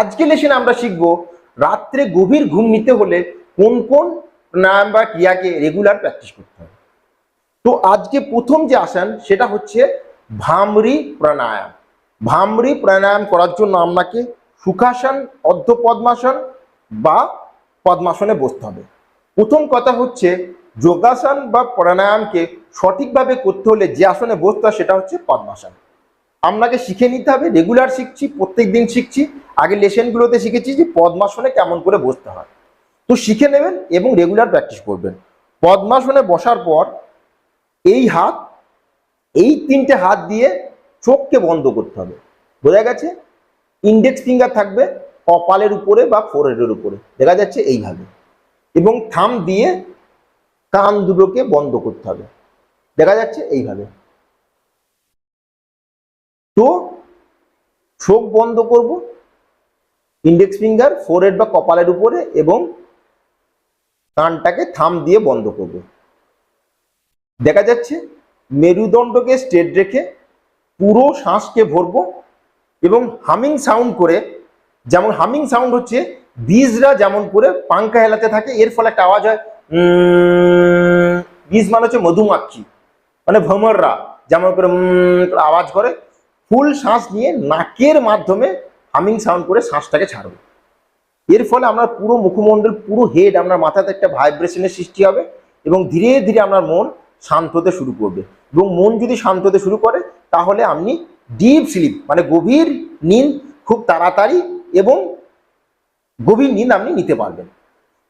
আজকে লেসনে আমরা শিখব রাত্রে গভীর ঘুম নিতে হলে কোন কোন প্রাণায়াম বা ক্রিয়াকে রেগুলার প্র্যাকটিস করতে হবে। তো আজকে প্রথম যে আসন সেটা হচ্ছে ভামরি প্রাণায়াম। ভামরি প্রাণায়াম করার জন্য আপনাকে সুখাসন, অর্ধ পদ্মাসন বা পদ্মাসনে বসতে হবে। প্রথম কথা হচ্ছে যোগাসন বা প্রাণায়ামকে সঠিকভাবে করতে হলে যে আসনে বসতে হয় সেটা হচ্ছে পদ্মাসন। আপনাকে শিখে নিতে হবে, রেগুলার শিখছি, প্রত্যেক দিন শিখছি। আগে লেসনগুলোতে শিখেছি যে পদ্মাসনে কেমন করে বসতে হয়, তো শিখে নেবেন এবং রেগুলার প্র্যাকটিস করবেন। পদ্মাসনে বসার পর এই তিনটে হাত দিয়ে চোখকে বন্ধ করতে হবে। বোঝা গেছে? ইন্ডেক্স ফিঙ্গার থাকবে কপালের উপরে বা ফোরহেডের উপরে, দেখা যাচ্ছে এইভাবে, এবং থাম দিয়ে কান দুটোকে বন্ধ করতে হবে, দেখা যাচ্ছে এইভাবে। তো চোখ বন্ধ করব, ইন্ডেক্স ফিঙ্গার ফোরহেড বা কপালের উপরে, এবং কানটাকে থাম দিয়ে বন্ধ করব, দেখা যাচ্ছে। মেরুদণ্ডকে স্ট্রেট রেখে পুরো শ্বাসকে ভরবো এবং হামিং সাউন্ড করে, যেমন হামিং সাউন্ড হচ্ছে বীজরা যেমন করে পাঙ্খা হেলাতে থাকে, এর ফলে একটা আওয়াজ হয়। বীজ মানে হচ্ছে মধুমাছি, মানে ভ্রমররা যেমন করে আওয়াজ করে। ফুল শ্বাস নিয়ে নাকের মাধ্যমে হামিং সাউন্ড করে শ্বাসটাকে ছাড়বো। এর ফলে আপনার পুরো মুখমণ্ডল, পুরো হেড, আপনার মাথাতে একটা ভাইব্রেশনের সৃষ্টি হবে এবং ধীরে ধীরে আপনার মন শান্ত হতে শুরু করবে। এবং মন যদি শান্ত হতে শুরু করে তাহলে আপনি ডিপ স্লিপ মানে গভীর নিন্দ খুব তাড়াতাড়ি এবং গভীর নিন্দ আপনি নিতে পারবেন।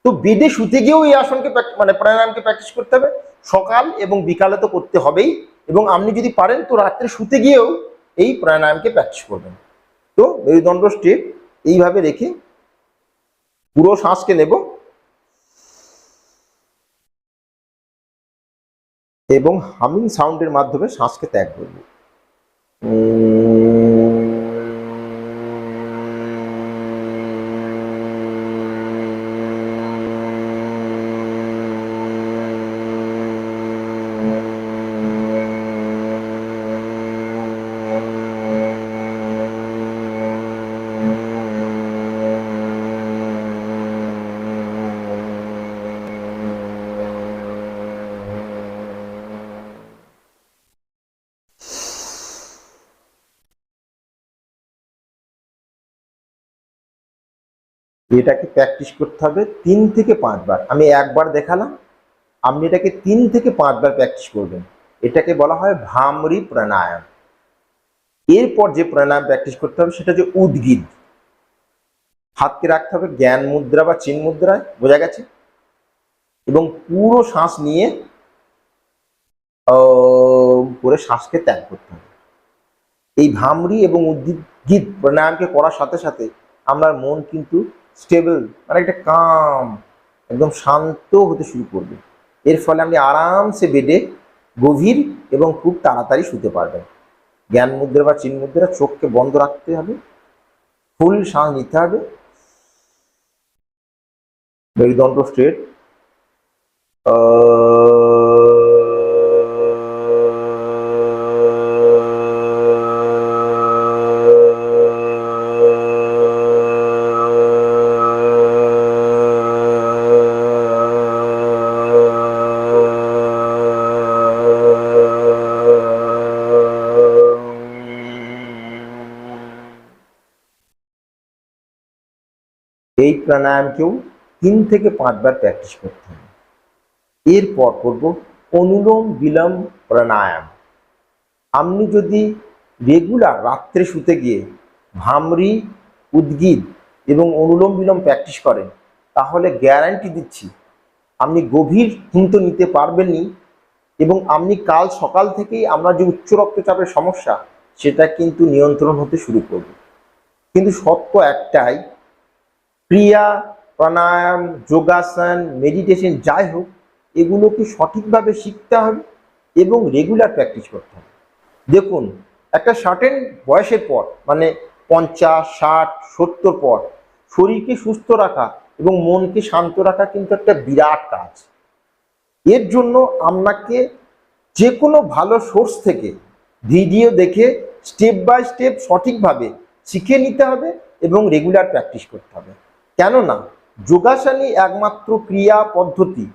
তো বেডে শুতে গিয়েও এই আসনকে মানে প্রাণায়ামকে প্র্যাকটিস করতে হবে। সকাল এবং বিকালে তো করতে হবেই, এবং আপনি যদি পারেন তো রাত্রে শুতে গিয়েও এই প্রাণায়ামকে প্র্যাকটিস করবেন। তো মেরুদণ্ড স্ট্রেট এইভাবে রেখে পুরো শ্বাসকে নেব এবং হামিং সাউন্ডের মাধ্যমে শ্বাসকে ত্যাগ করব। এটাকে প্র্যাকটিস করতে হবে 3 থেকে 5 বার। আমি একবার দেখালাম, আপনি এটাকে 3 থেকে 5 বার প্র্যাকটিস করবেন। এটাকে বলা হয় ভামরি প্রাণায়াম। এরপর যে প্রাণায়াম প্র্যাকটিস করতে হবে সেটা হচ্ছে উদ্গীত। হাতকে রাখতে হবে জ্ঞান মুদ্রা বা চিন মুদ্রায়, বোঝা গেছে, এবং পুরো শ্বাস নিয়ে করে শ্বাসকে ত্যাগ করতে হবে। এই ভামরি এবং উদ্গীত প্রাণায়ামকে করার সাথে সাথে আপনার মন কিন্তু স্টেবল, মানে একটা কাম, একদম শান্ত হতে শুরু করবে। এর ফলে আপনি আরামসে বেডে গভীর এবং খুব তাড়াতাড়ি শুতে পারবেন। জ্ঞান মুদ্রা বা চিন মুদ্রা, চোখকে বন্ধ রাখতে হবে, ফুল শ্বাস নিতে হবে, মেরুদণ্ড স্ট্রেট। এই প্রাণায়ামকেও 3 থেকে 5 বার প্র্যাকটিস করতে হবে। এরপর করব অনুলোম বিলোম প্রাণায়াম। আপনি যদি রেগুলার রাত্রে শুতে গিয়ে ভামরি, উদ্গীত এবং অনুলোম বিলোম প্র্যাকটিস করেন তাহলে গ্যারান্টি দিচ্ছি আপনি গভীর ঘুম তো নিতে পারবেনই, এবং আপনি কাল সকাল থেকেই আপনার যে উচ্চ রক্তচাপের সমস্যা সেটা কিন্তু নিয়ন্ত্রণ হতে শুরু করবে। কিন্তু সত্য একটাই, ক্রিয়া, প্রাণায়াম, যোগাসন, মেডিটেশন যাই হোক, এগুলোকে সঠিকভাবে শিখতে হবে এবং রেগুলার প্র্যাকটিস করতে হবে। দেখুন, একটা সার্টেন বয়সের পর মানে 50, 60, 70 পর শরীরকে সুস্থ রাখা এবং মনকে শান্ত রাখা কিন্তু একটা বিরাট কাজ। এর জন্য আপনাকে যে কোনো ভালো সোর্স থেকে ভিডিও দেখে স্টেপ বাই স্টেপ সঠিকভাবে শিখে নিতে হবে এবং রেগুলার প্র্যাকটিস করতে হবে। কেননা যোগাসনই একমাত্র ক্রিয়া পদ্ধতি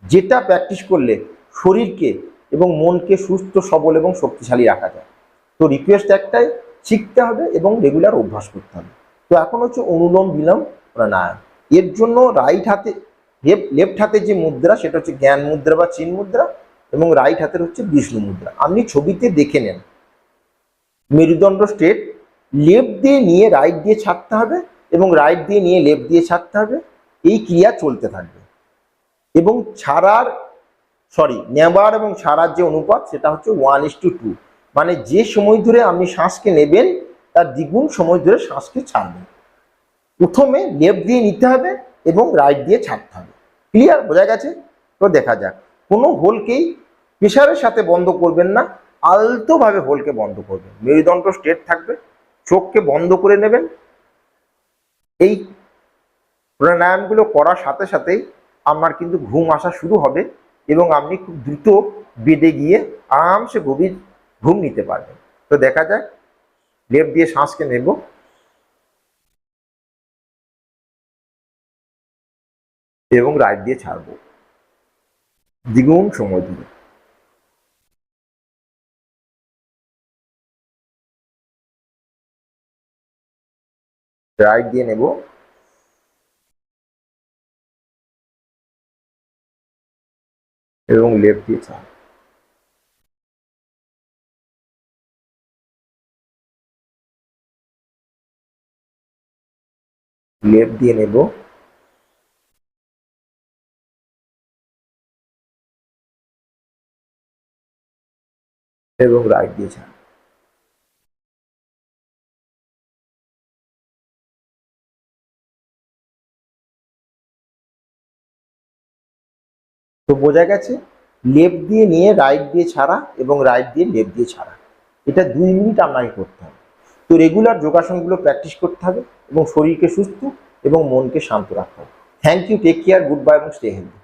যেটা প্র্যাকটিস করলে শরীরকে এবং মনকে সুস্থ সবল এবং শক্তিশালী রাখা যায়। তো রিকোয়েস্ট একটাই, শিখতে হবে এবং রেগুলার অভ্যাস করতে হবে। তো এখন হচ্ছে অনুলোম বিলোম প্রাণায়াম। এর জন্য রাইট হাতে লেফট হাতে যে মুদ্রা সেটা হচ্ছে জ্ঞান মুদ্রা বা চিন মুদ্রা, এবং রাইট হাতের হচ্ছে বিষ্ণু মুদ্রা। আপনি ছবিতে দেখে নেন, মেরুদণ্ড স্ট্রেট, লেফট দিয়ে নিয়ে রাইট দিয়ে ছাড়তে হবে এবং রাইট দিয়ে নিয়ে লেফট দিয়ে ছাড়তে হবে। এই ক্রিয়া চলতে থাকবে এবং নেবার এবং ছাড়ার যে অনুপাত সেটা হচ্ছে 1:2, মানে যে সময় ধরে আপনি শ্বাসকে নেবেন তার দ্বিগুণ সময় ধরে শ্বাসকে ছাড়বেন। প্রথমে লেফট দিয়ে নিতে হবে এবং রাইট দিয়ে ছাড়তে হবে। ক্লিয়ার? বোঝা গেছে? তো দেখা যাক। কোনো হোলকেই প্রেশারের সাথে বন্ধ করবেন না, আলতোভাবে হোলকে বন্ধ করবেন। মেরুদণ্ড স্ট্রেট থাকবে, চোখকে বন্ধ করে নেবেন। এই প্রাণায়ামগুলো করার সাথে সাথেই আপনার কিন্তু ঘুম আসা শুরু হবে এবং আপনি খুব দ্রুত বেডে গিয়ে আরামসে গভীর ঘুম নিতে পারবেন। তো দেখা যাক, লেফট দিয়ে শ্বাসকে নেব এবং রাইট দিয়ে ছাড়বো দ্বিগুণ সময় ধরে। রাইট দিয়ে নেব এবং লেফট দিয়ে ছাড়ব। লেফট দিয়ে নেব এবং রাইট দিয়ে ছাড়ব। তো বোঝা গেছে, লেফট দিয়ে নিয়ে রাইট দিয়ে ছাড়া এবং রাইট দিয়ে লেফট দিয়ে ছাড়া, এটা 2 মিনিট আপনাকে করতে হবে। তো রেগুলার যোগাসনগুলো প্র্যাকটিস করতে হবে এবং শরীরকে সুস্থ এবং মনকে শান্ত রাখতে হবে। Thank you, take care, good bye এবং স্টে হেলদি।